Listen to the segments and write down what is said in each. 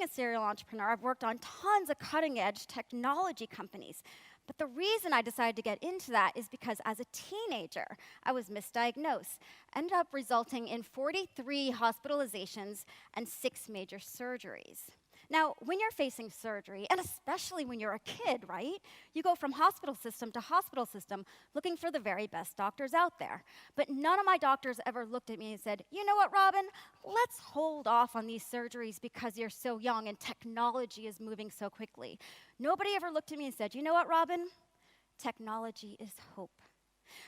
a serial entrepreneur, I've worked on tons of cutting-edge technology companies. But the reason I decided to get into that is because as a teenager, I was misdiagnosed, ended up resulting in 43 hospitalizations and 6 major surgeries. Now, when you're facing surgery, and especially when you're a kid, right, you go from hospital system to hospital system looking for the very best doctors out there. But none of my doctors ever looked at me and said, you know what, Robin, let's hold off on these surgeries because you're so young and technology is moving so quickly. Nobody ever looked at me and said, you know what, Robin, technology is hope.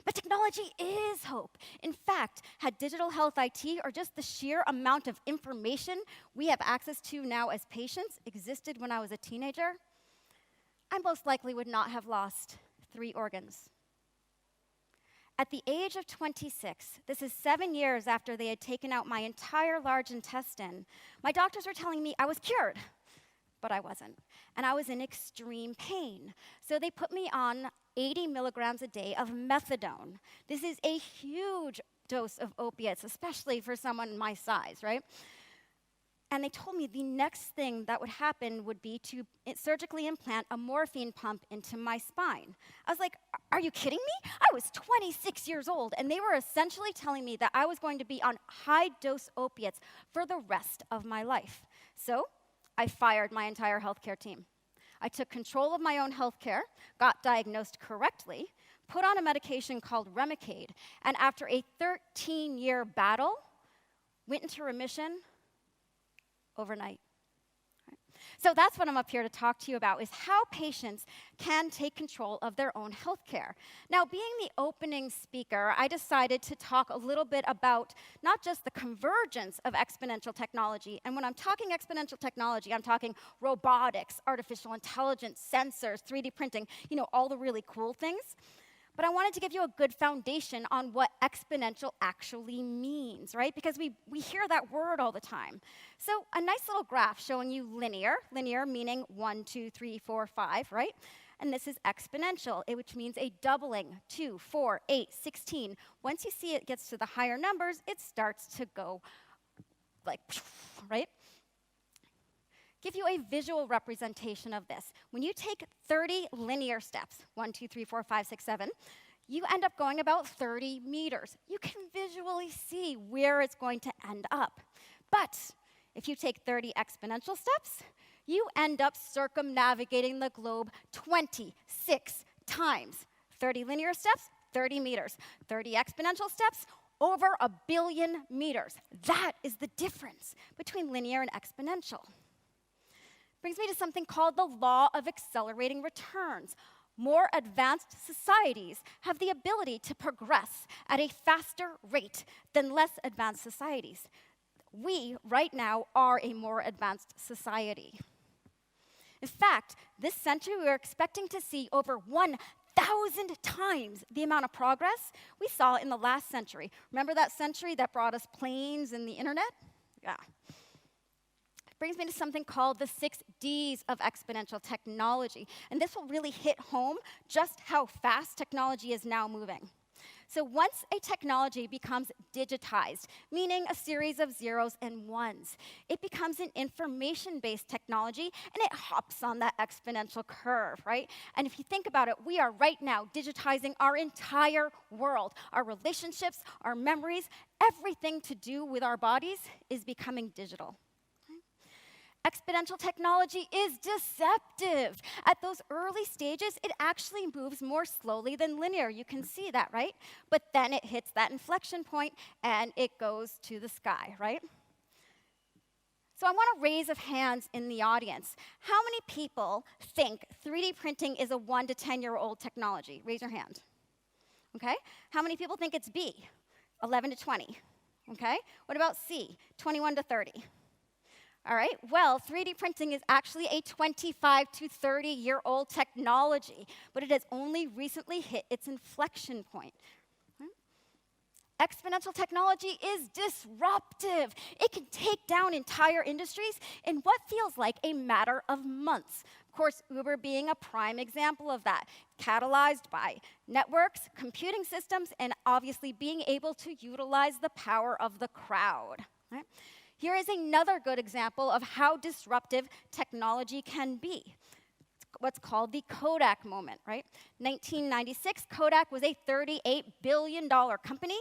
But technology is hope. In fact, had digital health IT or just the sheer amount of information we have access to now as patients existed when I was a teenager, I most likely would not have lost 3 organs. At the age of 26, this is 7 years after they had taken out my entire large intestine, my doctors were telling me I was cured. But I wasn't. And I was in extreme pain. So they put me on 80 milligrams a day of methadone. This is a huge dose of opiates, especially for someone my size, right? And they told me the next thing that would happen would be to surgically implant a morphine pump into my spine. I was like, are you kidding me? I was 26 years old, and they were essentially telling me that I was going to be on high-dose opiates for the rest of my life. So I fired my entire healthcare team. I took control of my own healthcare, got diagnosed correctly, put on a medication called Remicade, and after a 13-year battle, went into remission overnight. So that's what I'm up here to talk to you about, is how patients can take control of their own healthcare. Now, being the opening speaker, I decided to talk a little bit about not just the convergence of exponential technology, and when I'm talking exponential technology, I'm talking robotics, artificial intelligence, sensors, 3D printing, all the really cool things. But I wanted to give you a good foundation on what exponential actually means, right? Because we hear that word all the time. So a nice little graph showing you linear meaning 1, 2, 3, 4, 5, right? And this is exponential, which means a doubling, 2, 4, 8, 16. Once you see it gets to the higher numbers, it starts to go like, right? Give you a visual representation of this. When you take 30 linear steps, 1, 2, 3, 4, 5, 6, 7, you end up going about 30 meters. You can visually see where it's going to end up. But if you take 30 exponential steps, you end up circumnavigating the globe 26 times. 30 linear steps, 30 meters. 30 exponential steps, over 1 billion meters. That is the difference between linear and exponential. Brings me to something called the law of accelerating returns. More advanced societies have the ability to progress at a faster rate than less advanced societies. We, right now, are a more advanced society. In fact, this century, we're expecting to see over 1,000 times the amount of progress we saw in the last century. Remember that century that brought us planes and the internet? Yeah. Brings me to something called the 6 Ds of exponential technology. And this will really hit home just how fast technology is now moving. So once a technology becomes digitized, meaning a series of zeros and ones, it becomes an information-based technology, and it hops on that exponential curve, right? And if you think about it, we are right now digitizing our entire world. Our relationships, our memories, everything to do with our bodies is becoming digital. Exponential technology is deceptive. At those early stages, it actually moves more slowly than linear. You can see that, right? But then it hits that inflection point, and it goes to the sky, right? So I want a raise of hands in the audience. How many people think 3D printing is a 1 to 10-year-old technology? Raise your hand. Okay? How many people think it's B? 11 to 20. Okay? What about C? 21 to 30. All right, well, 3D printing is actually a 25 to 30-year-old technology, but it has only recently hit its inflection point. Exponential technology is disruptive. It can take down entire industries in what feels like a matter of months. Of course, Uber being a prime example of that, catalyzed by networks, computing systems, and obviously being able to utilize the power of the crowd. Right? Here is another good example of how disruptive technology can be. It's what's called the Kodak moment, right? 1996, Kodak was a $38 billion company,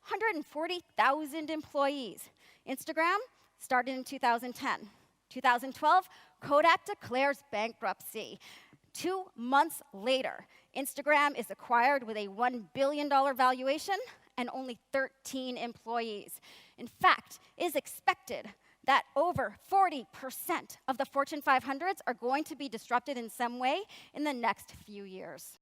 140,000 employees. Instagram started in 2010. 2012, Kodak declares bankruptcy. 2 months later, Instagram is acquired with a $1 billion valuation and only 13 employees. In fact, it is expected that over 40% of the Fortune 500s are going to be disrupted in some way in the next few years.